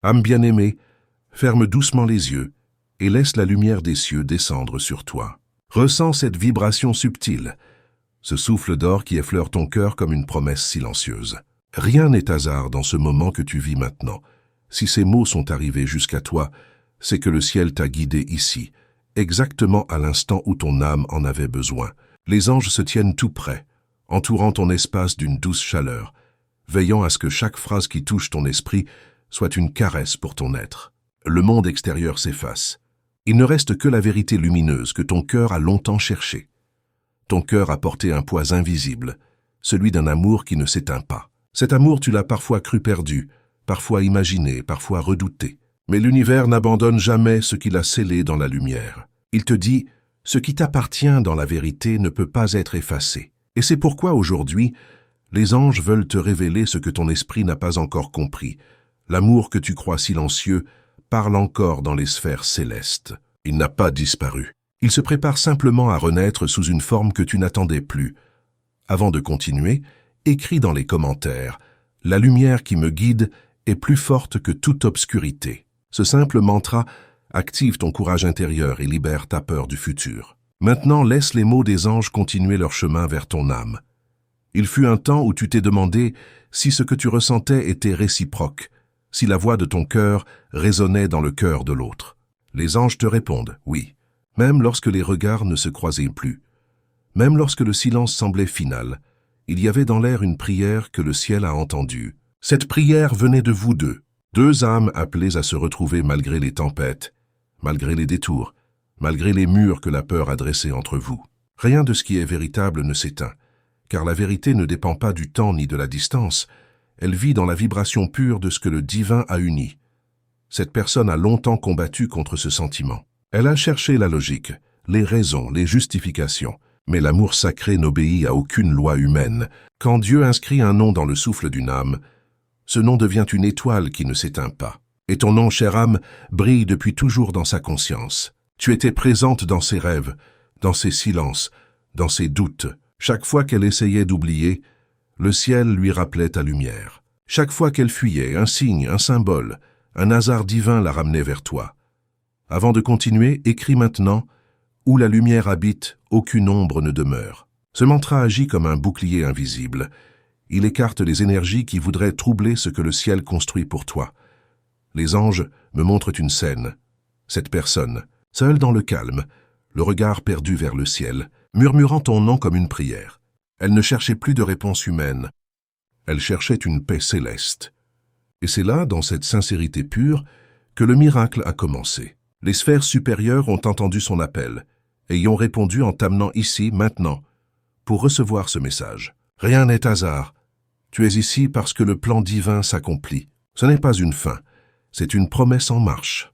Âme bien-aimée, ferme doucement les yeux et laisse la lumière des cieux descendre sur toi. Ressens cette vibration subtile, ce souffle d'or qui effleure ton cœur comme une promesse silencieuse. Rien n'est hasard dans ce moment que tu vis maintenant. Si ces mots sont arrivés jusqu'à toi, c'est que le ciel t'a guidé ici, exactement à l'instant où ton âme en avait besoin. Les anges se tiennent tout près, entourant ton espace d'une douce chaleur, veillant à ce que chaque phrase qui touche ton esprit soit une caresse pour ton être. Le monde extérieur s'efface. Il ne reste que la vérité lumineuse que ton cœur a longtemps cherchée. Ton cœur a porté un poids invisible, celui d'un amour qui ne s'éteint pas. Cet amour, tu l'as parfois cru perdu, parfois imaginé, parfois redouté. Mais l'univers n'abandonne jamais ce qu'il a scellé dans la lumière. Il te dit, ce qui t'appartient dans la vérité ne peut pas être effacé. Et c'est pourquoi aujourd'hui, les anges veulent te révéler ce que ton esprit n'a pas encore compris. L'amour que tu crois silencieux parle encore dans les sphères célestes. Il n'a pas disparu. Il se prépare simplement à renaître sous une forme que tu n'attendais plus. Avant de continuer, écris dans les commentaires « La lumière qui me guide est plus forte que toute obscurité ». Ce simple mantra active ton courage intérieur et libère ta peur du futur. Maintenant, laisse les mots des anges continuer leur chemin vers ton âme. Il fut un temps où tu t'es demandé si ce que tu ressentais était réciproque, si la voix de ton cœur résonnait dans le cœur de l'autre. Les anges te répondent « oui », même lorsque les regards ne se croisaient plus. Même lorsque le silence semblait final, il y avait dans l'air une prière que le ciel a entendue. Cette prière venait de vous deux âmes appelées à se retrouver malgré les tempêtes, malgré les détours, malgré les murs que la peur a dressés entre vous. Rien de ce qui est véritable ne s'éteint, car la vérité ne dépend pas du temps ni de la distance, elle vit dans la vibration pure de ce que le divin a uni. Cette personne a longtemps combattu contre ce sentiment. Elle a cherché la logique, les raisons, les justifications, mais l'amour sacré n'obéit à aucune loi humaine. Quand Dieu inscrit un nom dans le souffle d'une âme, ce nom devient une étoile qui ne s'éteint pas. Et ton nom, chère âme, brille depuis toujours dans sa conscience. Tu étais présente dans ses rêves, dans ses silences, dans ses doutes. Chaque fois qu'elle essayait d'oublier, le ciel lui rappelait ta lumière. Chaque fois qu'elle fuyait, un signe, un symbole, un hasard divin la ramenait vers toi. Avant de continuer, écris maintenant « Où la lumière habite, aucune ombre ne demeure ». Ce mantra agit comme un bouclier invisible. Il écarte les énergies qui voudraient troubler ce que le ciel construit pour toi. Les anges me montrent une scène. Cette personne, seule dans le calme, le regard perdu vers le ciel, murmurant ton nom comme une prière. Elle ne cherchait plus de réponse humaine. Elle cherchait une paix céleste. Et c'est là, dans cette sincérité pure, que le miracle a commencé. Les sphères supérieures ont entendu son appel et y ont répondu en t'amenant ici, maintenant, pour recevoir ce message. Rien n'est hasard. Tu es ici parce que le plan divin s'accomplit. Ce n'est pas une fin, c'est une promesse en marche.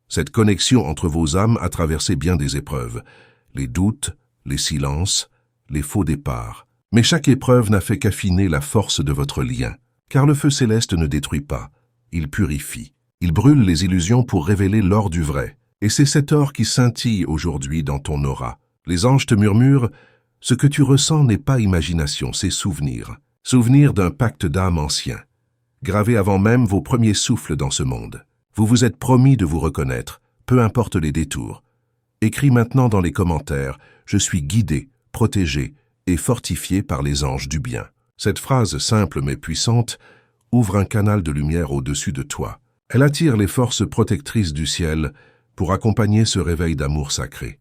Cette connexion entre vos âmes a traversé bien des épreuves, les doutes, les silences, les faux départs. Mais chaque épreuve n'a fait qu'affiner la force de votre lien, car le feu céleste ne détruit pas, il purifie. Il brûle les illusions pour révéler l'or du vrai. Et c'est cet or qui scintille aujourd'hui dans ton aura. Les anges te murmurent, ce que tu ressens n'est pas imagination, c'est souvenir. Souvenir d'un pacte d'âme ancien, gravé avant même vos premiers souffles dans ce monde. Vous vous êtes promis de vous reconnaître, peu importe les détours. Écris maintenant dans les commentaires, je suis guidé, protégé et fortifié par les anges du bien. Cette phrase simple mais puissante ouvre un canal de lumière au-dessus de toi. Elle attire les forces protectrices du ciel pour accompagner ce réveil d'amour sacré.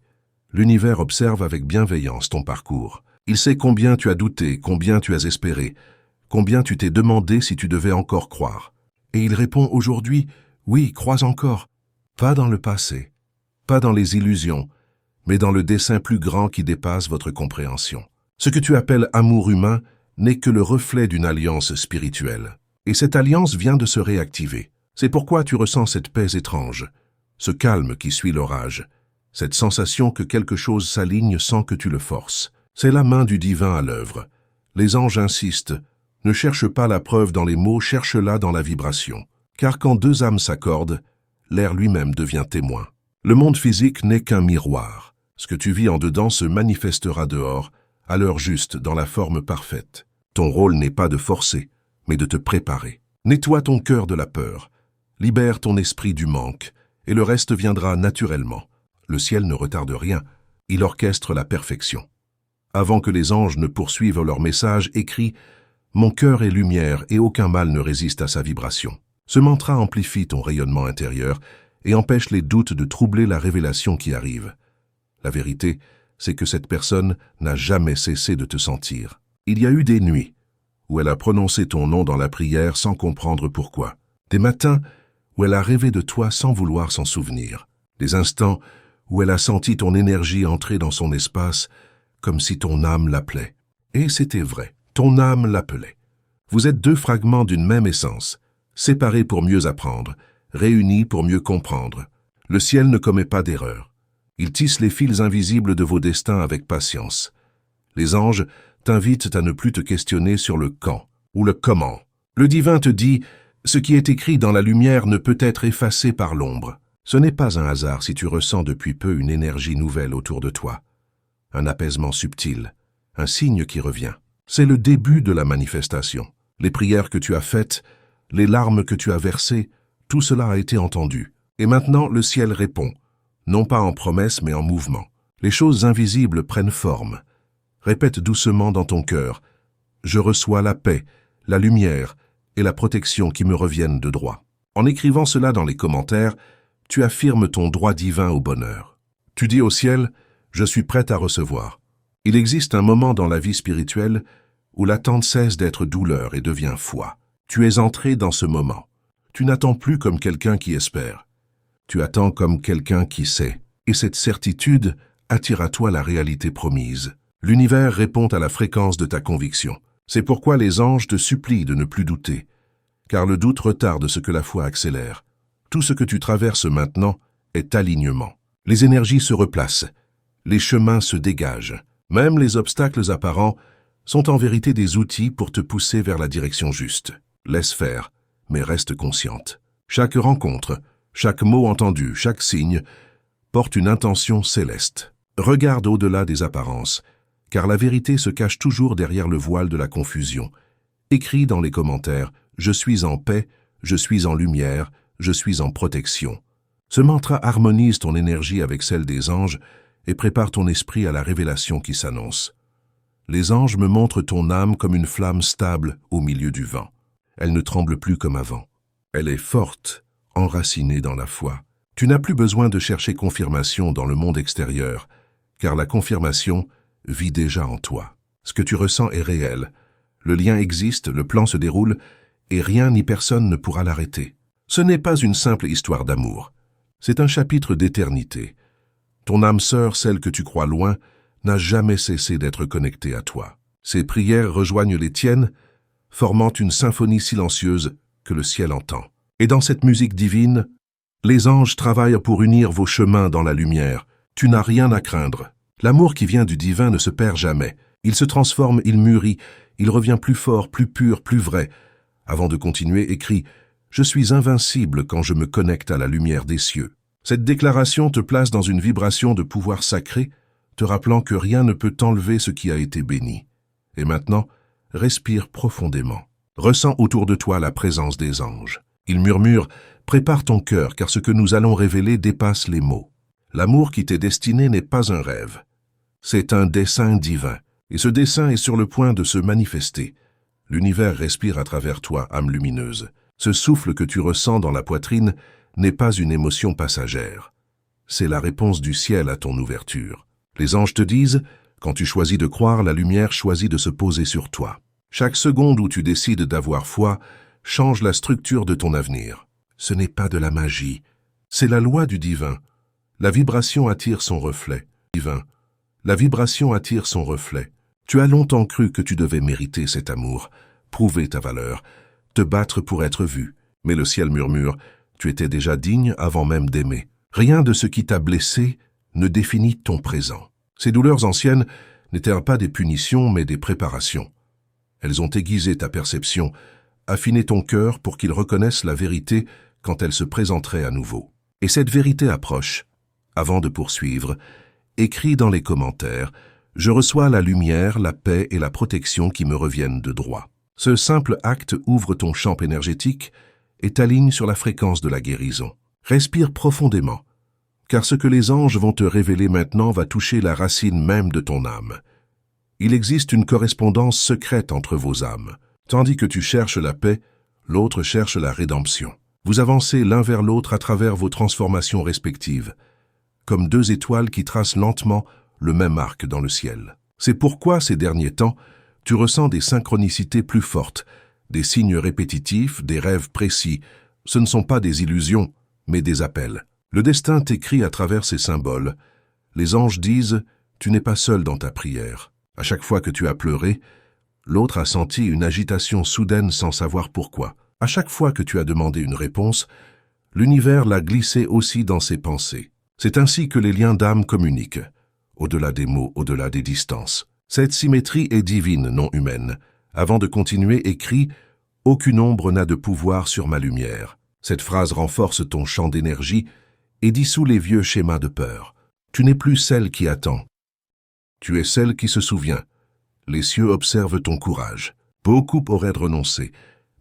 L'univers observe avec bienveillance ton parcours. Il sait combien tu as douté, combien tu as espéré, combien tu t'es demandé si tu devais encore croire. Et il répond aujourd'hui, oui, crois encore. Pas dans le passé, pas dans les illusions, mais dans le dessein plus grand qui dépasse votre compréhension. Ce que tu appelles amour humain n'est que le reflet d'une alliance spirituelle. Et cette alliance vient de se réactiver. C'est pourquoi tu ressens cette paix étrange, ce calme qui suit l'orage, cette sensation que quelque chose s'aligne sans que tu le forces. C'est la main du divin à l'œuvre. Les anges insistent, ne cherche pas la preuve dans les mots, cherche-la dans la vibration. Car quand deux âmes s'accordent, l'air lui-même devient témoin. Le monde physique n'est qu'un miroir. Ce que tu vis en dedans se manifestera dehors, à l'heure juste, dans la forme parfaite. Ton rôle n'est pas de forcer, mais de te préparer. Nettoie ton cœur de la peur. Libère ton esprit du manque, et le reste viendra naturellement. Le ciel ne retarde rien, il orchestre la perfection. Avant que les anges ne poursuivent leur message, écrit « Mon cœur est lumière et aucun mal ne résiste à sa vibration ». Ce mantra amplifie ton rayonnement intérieur et empêche les doutes de troubler la révélation qui arrive. La vérité, c'est que cette personne n'a jamais cessé de te sentir. Il y a eu des nuits où elle a prononcé ton nom dans la prière sans comprendre pourquoi. Des matins où elle a rêvé de toi sans vouloir s'en souvenir. Des instants où elle a senti ton énergie entrer dans son espace comme si ton âme l'appelait. Et c'était vrai, ton âme l'appelait. Vous êtes deux fragments d'une même essence, séparés pour mieux apprendre, réunis pour mieux comprendre. Le ciel ne commet pas d'erreur. Il tisse les fils invisibles de vos destins avec patience. Les anges t'invitent à ne plus te questionner sur le quand ou le comment. Le divin te dit « Ce qui est écrit dans la lumière ne peut être effacé par l'ombre ». Ce n'est pas un hasard si tu ressens depuis peu une énergie nouvelle autour de toi. Un apaisement subtil, un signe qui revient. C'est le début de la manifestation. Les prières que tu as faites, les larmes que tu as versées, tout cela a été entendu. Et maintenant, le ciel répond, non pas en promesse mais en mouvement. Les choses invisibles prennent forme. Répète doucement dans ton cœur, « Je reçois la paix, la lumière et la protection qui me reviennent de droit. » En écrivant cela dans les commentaires, tu affirmes ton droit divin au bonheur. Tu dis au ciel, « Je suis prête à recevoir. » Il existe un moment dans la vie spirituelle où l'attente cesse d'être douleur et devient foi. Tu es entré dans ce moment. Tu n'attends plus comme quelqu'un qui espère. Tu attends comme quelqu'un qui sait. Et cette certitude attire à toi la réalité promise. L'univers répond à la fréquence de ta conviction. C'est pourquoi les anges te supplient de ne plus douter, car le doute retarde ce que la foi accélère. Tout ce que tu traverses maintenant est alignement. Les énergies se replacent, les chemins se dégagent. Même les obstacles apparents sont en vérité des outils pour te pousser vers la direction juste. Laisse faire, mais reste consciente. Chaque rencontre, chaque mot entendu, chaque signe porte une intention céleste. Regarde au-delà des apparences, car la vérité se cache toujours derrière le voile de la confusion. Écris dans les commentaires « Je suis en paix, je suis en lumière, je suis en protection ». Ce mantra harmonise ton énergie avec celle des anges et prépare ton esprit à la révélation qui s'annonce. Les anges me montrent ton âme comme une flamme stable au milieu du vent. Elle ne tremble plus comme avant. Elle est forte, enracinée dans la foi. Tu n'as plus besoin de chercher confirmation dans le monde extérieur, car la confirmation vit déjà en toi. Ce que tu ressens est réel. Le lien existe, le plan se déroule, et rien ni personne ne pourra l'arrêter. Ce n'est pas une simple histoire d'amour. C'est un chapitre d'éternité. Ton âme sœur, celle que tu crois loin, n'a jamais cessé d'être connectée à toi. Ses prières rejoignent les tiennes, formant une symphonie silencieuse que le ciel entend. Et dans cette musique divine, les anges travaillent pour unir vos chemins dans la lumière. Tu n'as rien à craindre. L'amour qui vient du divin ne se perd jamais. Il se transforme, il mûrit, il revient plus fort, plus pur, plus vrai. Avant de continuer, écrit « Je suis invincible quand je me connecte à la lumière des cieux ». Cette déclaration te place dans une vibration de pouvoir sacré, te rappelant que rien ne peut t'enlever ce qui a été béni. Et maintenant, respire profondément. Ressens autour de toi la présence des anges. Ils murmurent « Prépare ton cœur, car ce que nous allons révéler dépasse les mots. » L'amour qui t'est destiné n'est pas un rêve. C'est un dessein divin, et ce dessein est sur le point de se manifester. L'univers respire à travers toi, âme lumineuse. Ce souffle que tu ressens dans la poitrine n'est pas une émotion passagère. C'est la réponse du ciel à ton ouverture. Les anges te disent, quand tu choisis de croire, la lumière choisit de se poser sur toi. Chaque seconde où tu décides d'avoir foi change la structure de ton avenir. Ce n'est pas de la magie, c'est la loi du divin. La vibration attire son reflet. Divin. La vibration attire son reflet. Tu as longtemps cru que tu devais mériter cet amour, prouver ta valeur, te battre pour être vu. Mais le ciel murmure, tu étais déjà digne avant même d'aimer. Rien de ce qui t'a blessé ne définit ton présent. Ces douleurs anciennes n'étaient pas des punitions, mais des préparations. Elles ont aiguisé ta perception, affiné ton cœur pour qu'il reconnaisse la vérité quand elle se présenterait à nouveau. Et cette vérité approche. Avant de poursuivre, écris dans les commentaires « Je reçois la lumière, la paix et la protection qui me reviennent de droit ». Ce simple acte ouvre ton champ énergétique et t'aligne sur la fréquence de la guérison. Respire profondément, car ce que les anges vont te révéler maintenant va toucher la racine même de ton âme. Il existe une correspondance secrète entre vos âmes. Tandis que tu cherches la paix, l'autre cherche la rédemption. Vous avancez l'un vers l'autre à travers vos transformations respectives, comme deux étoiles qui tracent lentement le même arc dans le ciel. C'est pourquoi, ces derniers temps, tu ressens des synchronicités plus fortes, des signes répétitifs, des rêves précis. Ce ne sont pas des illusions, mais des appels. Le destin t'écrit à travers ces symboles. Les anges disent « Tu n'es pas seul dans ta prière ». À chaque fois que tu as pleuré, l'autre a senti une agitation soudaine sans savoir pourquoi. À chaque fois que tu as demandé une réponse, l'univers l'a glissé aussi dans ses pensées. C'est ainsi que les liens d'âme communiquent, au-delà des mots, au-delà des distances. Cette symétrie est divine, non humaine. Avant de continuer, écrit « Aucune ombre n'a de pouvoir sur ma lumière ». Cette phrase renforce ton champ d'énergie et dissout les vieux schémas de peur. Tu n'es plus celle qui attend. Tu es celle qui se souvient. Les cieux observent ton courage. Beaucoup auraient renoncé,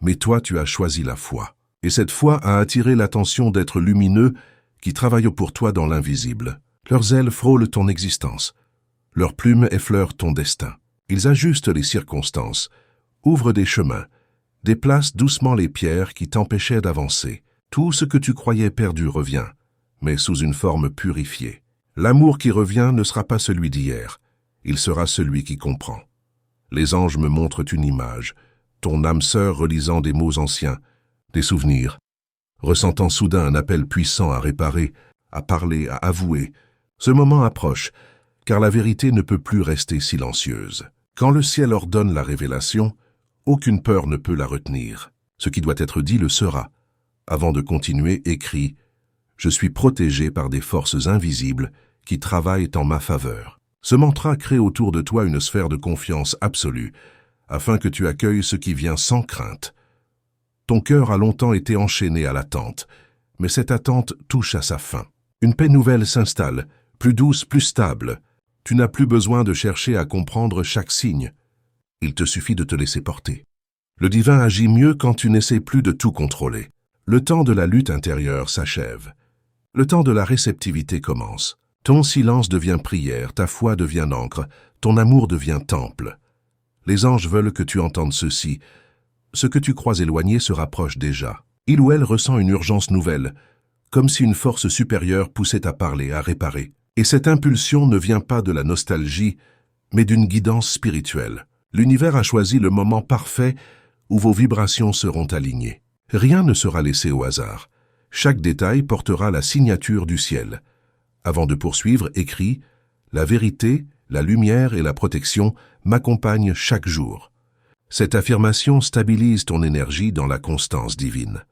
mais toi tu as choisi la foi. Et cette foi a attiré l'attention d'êtres lumineux qui travaillent pour toi dans l'invisible. Leurs ailes frôlent ton existence. Leurs plumes effleurent ton destin. Ils ajustent les circonstances, ouvrent des chemins, déplacent doucement les pierres qui t'empêchaient d'avancer. Tout ce que tu croyais perdu revient, mais sous une forme purifiée. L'amour qui revient ne sera pas celui d'hier, il sera celui qui comprend. Les anges me montrent une image, ton âme sœur relisant des mots anciens, des souvenirs, ressentant soudain un appel puissant à réparer, à parler, à avouer. Ce moment approche, car la vérité ne peut plus rester silencieuse. Quand le ciel ordonne la révélation, aucune peur ne peut la retenir. Ce qui doit être dit le sera. Avant de continuer, écrit « Je suis protégé par des forces invisibles qui travaillent en ma faveur ». Ce mantra crée autour de toi une sphère de confiance absolue, afin que tu accueilles ce qui vient sans crainte. Ton cœur a longtemps été enchaîné à l'attente, mais cette attente touche à sa fin. Une paix nouvelle s'installe, plus douce, plus stable. Tu n'as plus besoin de chercher à comprendre chaque signe. Il te suffit de te laisser porter. Le divin agit mieux quand tu n'essaies plus de tout contrôler. Le temps de la lutte intérieure s'achève. Le temps de la réceptivité commence. Ton silence devient prière, ta foi devient encre, ton amour devient temple. Les anges veulent que tu entendes ceci. Ce que tu crois éloigné se rapproche déjà. Il ou elle ressent une urgence nouvelle, comme si une force supérieure poussait à parler, à réparer. Et cette impulsion ne vient pas de la nostalgie, mais d'une guidance spirituelle. L'univers a choisi le moment parfait où vos vibrations seront alignées. Rien ne sera laissé au hasard. Chaque détail portera la signature du ciel. Avant de poursuivre, écrit « La vérité, la lumière et la protection m'accompagnent chaque jour ». Cette affirmation stabilise ton énergie dans la constance divine.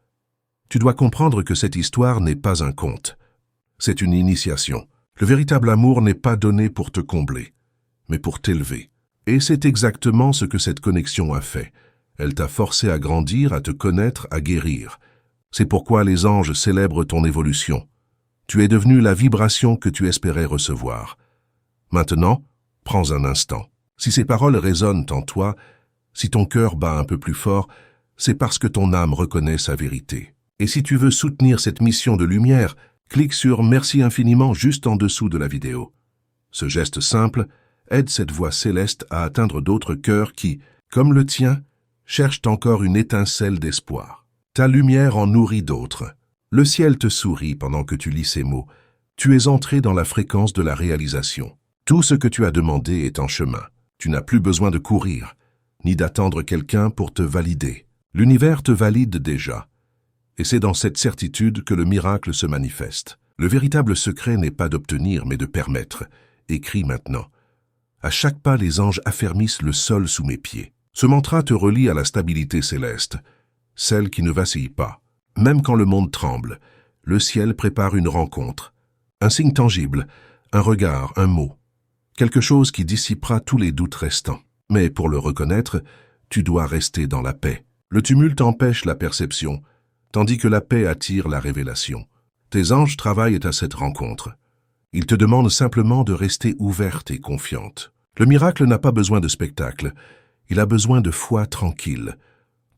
Tu dois comprendre que cette histoire n'est pas un conte. C'est une initiation. Le véritable amour n'est pas donné pour te combler, mais pour t'élever. Et c'est exactement ce que cette connexion a fait. Elle t'a forcé à grandir, à te connaître, à guérir. C'est pourquoi les anges célèbrent ton évolution. Tu es devenu la vibration que tu espérais recevoir. Maintenant, prends un instant. Si ces paroles résonnent en toi, si ton cœur bat un peu plus fort, c'est parce que ton âme reconnaît sa vérité. Et si tu veux soutenir cette mission de lumière, clique sur « Merci infiniment » juste en dessous de la vidéo. Ce geste simple aide cette voix céleste à atteindre d'autres cœurs qui, comme le tien, cherchent encore une étincelle d'espoir. Ta lumière en nourrit d'autres. Le ciel te sourit pendant que tu lis ces mots. Tu es entré dans la fréquence de la réalisation. Tout ce que tu as demandé est en chemin. Tu n'as plus besoin de courir, ni d'attendre quelqu'un pour te valider. L'univers te valide déjà. Et c'est dans cette certitude que le miracle se manifeste. Le véritable secret n'est pas d'obtenir, mais de permettre. Écris maintenant. À chaque pas, les anges affermissent le sol sous mes pieds. Ce mantra te relie à la stabilité céleste, celle qui ne vacille pas. Même quand le monde tremble, le ciel prépare une rencontre. Un signe tangible, un regard, un mot. Quelque chose qui dissipera tous les doutes restants. Mais pour le reconnaître, tu dois rester dans la paix. Le tumulte empêche la perception, tandis que la paix attire la révélation. Tes anges travaillent à cette rencontre. Ils te demandent simplement de rester ouverte et confiante. Le miracle n'a pas besoin de spectacle, il a besoin de foi tranquille.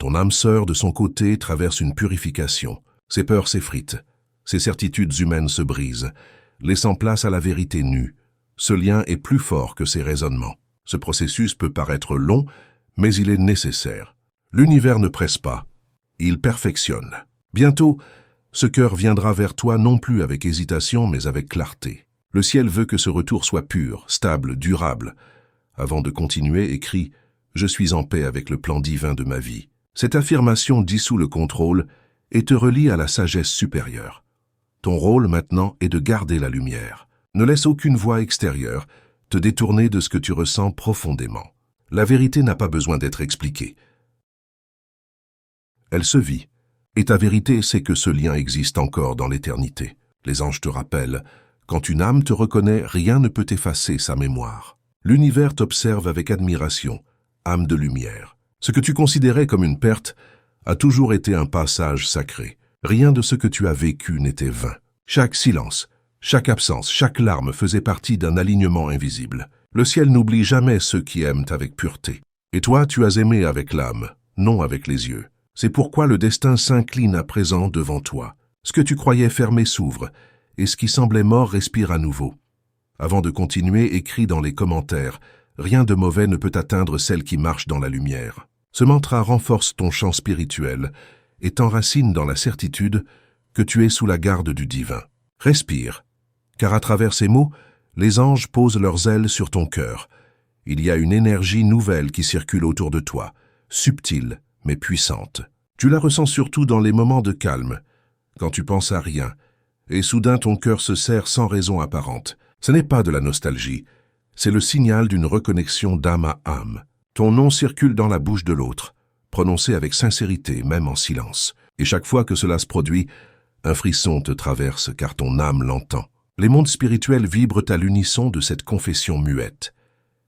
Ton âme sœur, de son côté, traverse une purification. Ses peurs s'effritent. Ses certitudes humaines se brisent, laissant place à la vérité nue. Ce lien est plus fort que ses raisonnements. Ce processus peut paraître long, mais il est nécessaire. L'univers ne presse pas. Il perfectionne. Bientôt, ce cœur viendra vers toi non plus avec hésitation, mais avec clarté. Le ciel veut que ce retour soit pur, stable, durable. Avant de continuer, écris « Je suis en paix avec le plan divin de ma vie ». Cette affirmation dissout le contrôle et te relie à la sagesse supérieure. Ton rôle maintenant est de garder la lumière. Ne laisse aucune voix extérieure te détourner de ce que tu ressens profondément. La vérité n'a pas besoin d'être expliquée. Elle se vit. Et ta vérité, c'est que ce lien existe encore dans l'éternité. Les anges te rappellent, quand une âme te reconnaît, rien ne peut effacer sa mémoire. L'univers t'observe avec admiration, âme de lumière. Ce que tu considérais comme une perte a toujours été un passage sacré. Rien de ce que tu as vécu n'était vain. Chaque silence, chaque absence, chaque larme faisait partie d'un alignement invisible. Le ciel n'oublie jamais ceux qui aiment avec pureté. Et toi, tu as aimé avec l'âme, non avec les yeux. C'est pourquoi le destin s'incline à présent devant toi. Ce que tu croyais fermé s'ouvre, et ce qui semblait mort respire à nouveau. Avant de continuer, écris dans les commentaires « Rien de mauvais ne peut atteindre celle qui marche dans la lumière ». Ce mantra renforce ton champ spirituel et t'enracine dans la certitude que tu es sous la garde du divin. Respire, car à travers ces mots, les anges posent leurs ailes sur ton cœur. Il y a une énergie nouvelle qui circule autour de toi, subtile mais puissante. Tu la ressens surtout dans les moments de calme, quand tu penses à rien, et soudain ton cœur se serre sans raison apparente. Ce n'est pas de la nostalgie, c'est le signal d'une reconnexion d'âme à âme. Ton nom circule dans la bouche de l'autre, prononcé avec sincérité, même en silence. Et chaque fois que cela se produit, un frisson te traverse car ton âme l'entend. Les mondes spirituels vibrent à l'unisson de cette confession muette.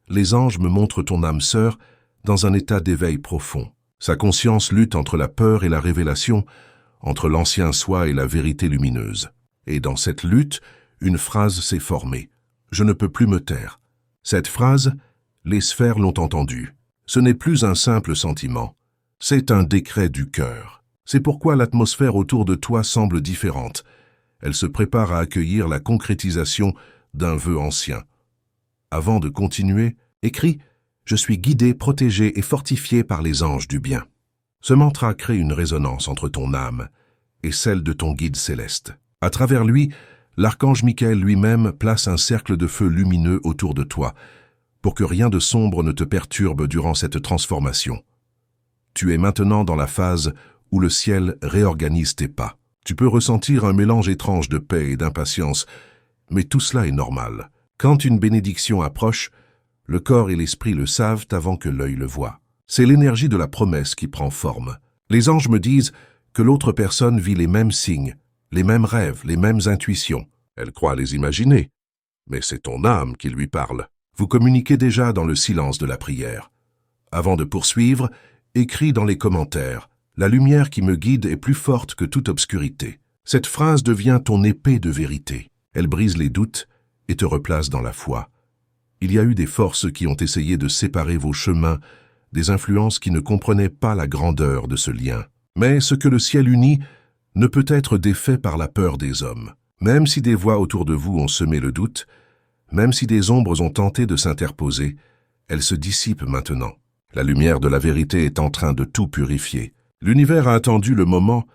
Les anges me montrent ton âme sœur dans un état d'éveil profond. Sa conscience lutte entre la peur et la révélation, entre l'ancien soi et la vérité lumineuse. Et dans cette lutte, une phrase s'est formée. « Je ne peux plus me taire ». Cette phrase, les sphères l'ont entendue. Ce n'est plus un simple sentiment, c'est un décret du cœur. C'est pourquoi l'atmosphère autour de toi semble différente. Elle se prépare à accueillir la concrétisation d'un vœu ancien. Avant de continuer, écris « Je suis guidé, protégé et fortifié par les anges du bien ». Ce mantra crée une résonance entre ton âme et celle de ton guide céleste. À travers lui, l'archange Michael lui-même place un cercle de feu lumineux autour de toi, pour que rien de sombre ne te perturbe durant cette transformation. Tu es maintenant dans la phase où le ciel réorganise tes pas. Tu peux ressentir un mélange étrange de paix et d'impatience, mais tout cela est normal. Quand une bénédiction approche, le corps et l'esprit le savent avant que l'œil le voie. C'est l'énergie de la promesse qui prend forme. Les anges me disent que l'autre personne vit les mêmes signes, les mêmes rêves, les mêmes intuitions. Elle croit les imaginer, mais c'est ton âme qui lui parle. Vous communiquez déjà dans le silence de la prière. Avant de poursuivre, écris dans les commentaires « La lumière qui me guide est plus forte que toute obscurité ». Cette phrase devient ton épée de vérité. Elle brise les doutes et te replace dans la foi. Il y a eu des forces qui ont essayé de séparer vos chemins, des influences qui ne comprenaient pas la grandeur de ce lien. Mais ce que le ciel unit ne peut être défait par la peur des hommes. Même si des voix autour de vous ont semé le doute, même si des ombres ont tenté de s'interposer, elles se dissipent maintenant. La lumière de la vérité est en train de tout purifier. L'univers a attendu le moment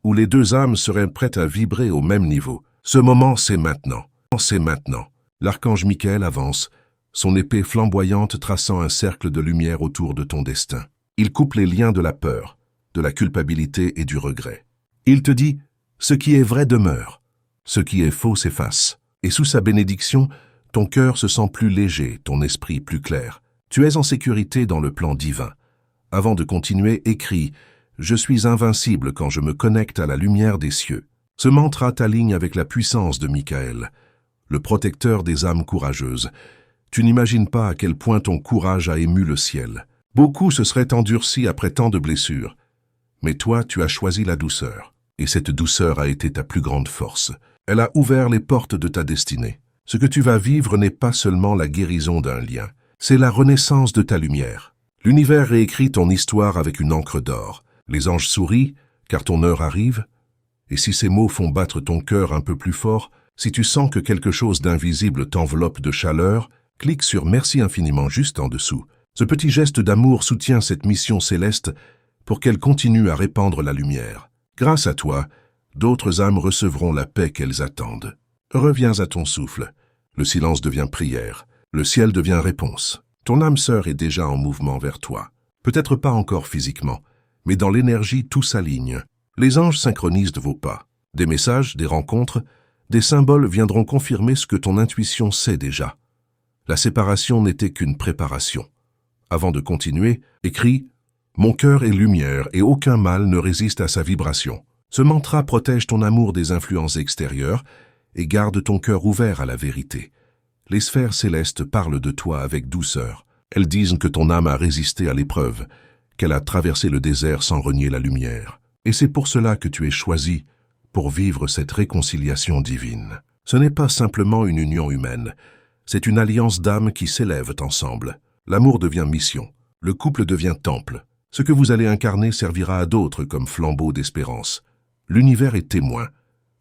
où les deux âmes seraient prêtes à vibrer au même niveau. Ce moment, c'est maintenant. C'est maintenant. L'archange Michael avance, son épée flamboyante traçant un cercle de lumière autour de ton destin. Il coupe les liens de la peur, de la culpabilité et du regret. Il te dit « Ce qui est vrai demeure, ce qui est faux s'efface ». Et sous sa bénédiction, ton cœur se sent plus léger, ton esprit plus clair. Tu es en sécurité dans le plan divin. Avant de continuer, écris « Je suis invincible quand je me connecte à la lumière des cieux ». Ce mantra t'aligne avec la puissance de Michael, le protecteur des âmes courageuses. Tu n'imagines pas à quel point ton courage a ému le ciel. Beaucoup se seraient endurcis après tant de blessures. Mais toi, tu as choisi la douceur. Et cette douceur a été ta plus grande force. Elle a ouvert les portes de ta destinée. Ce que tu vas vivre n'est pas seulement la guérison d'un lien, c'est la renaissance de ta lumière. L'univers réécrit ton histoire avec une encre d'or. Les anges sourient, car ton heure arrive. Et si ces mots font battre ton cœur un peu plus fort, si tu sens que quelque chose d'invisible t'enveloppe de chaleur, clique sur Merci infiniment juste en dessous. Ce petit geste d'amour soutient cette mission céleste pour qu'elle continue à répandre la lumière. Grâce à toi, d'autres âmes recevront la paix qu'elles attendent. Reviens à ton souffle. Le silence devient prière. Le ciel devient réponse. Ton âme sœur est déjà en mouvement vers toi. Peut-être pas encore physiquement, mais dans l'énergie tout s'aligne. Les anges synchronisent vos pas. Des messages, des rencontres, des symboles viendront confirmer ce que ton intuition sait déjà. La séparation n'était qu'une préparation. Avant de continuer, écris « Mon cœur est lumière et aucun mal ne résiste à sa vibration ». Ce mantra protège ton amour des influences extérieures et garde ton cœur ouvert à la vérité. Les sphères célestes parlent de toi avec douceur. Elles disent que ton âme a résisté à l'épreuve, qu'elle a traversé le désert sans renier la lumière. Et c'est pour cela que tu es choisi, pour vivre cette réconciliation divine. Ce n'est pas simplement une union humaine, c'est une alliance d'âmes qui s'élèvent ensemble. L'amour devient mission, le couple devient temple. Ce que vous allez incarner servira à d'autres comme flambeau d'espérance. L'univers est témoin.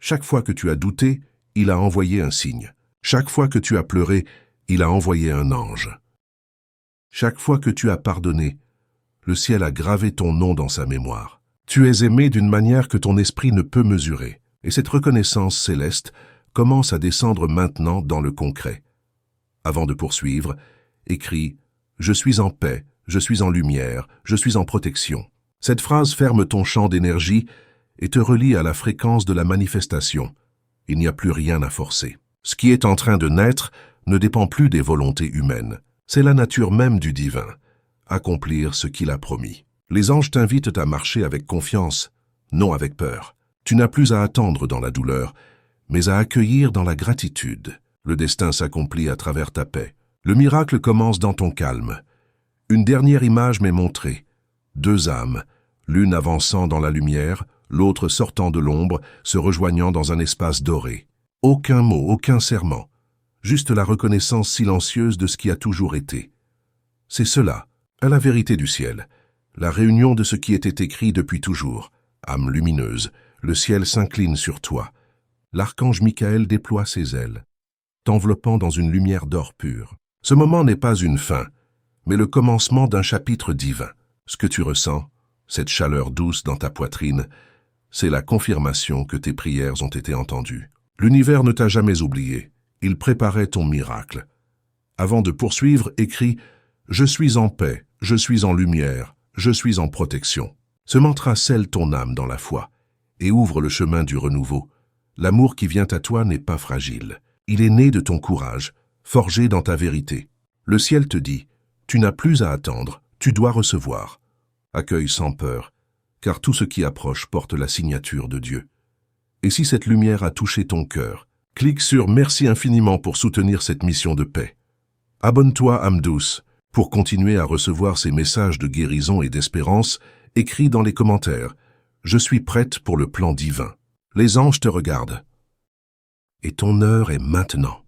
Chaque fois que tu as douté, il a envoyé un signe. Chaque fois que tu as pleuré, il a envoyé un ange. Chaque fois que tu as pardonné, le ciel a gravé ton nom dans sa mémoire. Tu es aimé d'une manière que ton esprit ne peut mesurer. Et cette reconnaissance céleste commence à descendre maintenant dans le concret. Avant de poursuivre, écris « Je suis en paix, je suis en lumière, je suis en protection ». Cette phrase ferme ton champ d'énergie et te relie à la fréquence de la manifestation. Il n'y a plus rien à forcer. Ce qui est en train de naître ne dépend plus des volontés humaines. C'est la nature même du divin, accomplir ce qu'il a promis. Les anges t'invitent à marcher avec confiance, non avec peur. Tu n'as plus à attendre dans la douleur, mais à accueillir dans la gratitude. Le destin s'accomplit à travers ta paix. Le miracle commence dans ton calme. Une dernière image m'est montrée. Deux âmes, l'une avançant dans la lumière, l'autre sortant de l'ombre, se rejoignant dans un espace doré. Aucun mot, aucun serment, juste la reconnaissance silencieuse de ce qui a toujours été. C'est cela, à la vérité du ciel, la réunion de ce qui était écrit depuis toujours. Âme lumineuse, le ciel s'incline sur toi. L'archange Michael déploie ses ailes, t'enveloppant dans une lumière d'or pur. Ce moment n'est pas une fin, mais le commencement d'un chapitre divin. Ce que tu ressens, cette chaleur douce dans ta poitrine, c'est la confirmation que tes prières ont été entendues. L'univers ne t'a jamais oublié. Il préparait ton miracle. Avant de poursuivre, écris « Je suis en paix, je suis en lumière, je suis en protection ». Ce mantra scelle ton âme dans la foi et ouvre le chemin du renouveau. L'amour qui vient à toi n'est pas fragile. Il est né de ton courage, forgé dans ta vérité. Le ciel te dit « Tu n'as plus à attendre, tu dois recevoir ». Accueille sans peur, car tout ce qui approche porte la signature de Dieu. Et si cette lumière a touché ton cœur, clique sur « Merci infiniment » pour soutenir cette mission de paix. Abonne-toi, âme douce, pour continuer à recevoir ces messages de guérison et d'espérance. Écris dans les commentaires « Je suis prête pour le plan divin ». Les anges te regardent. Et ton heure est maintenant.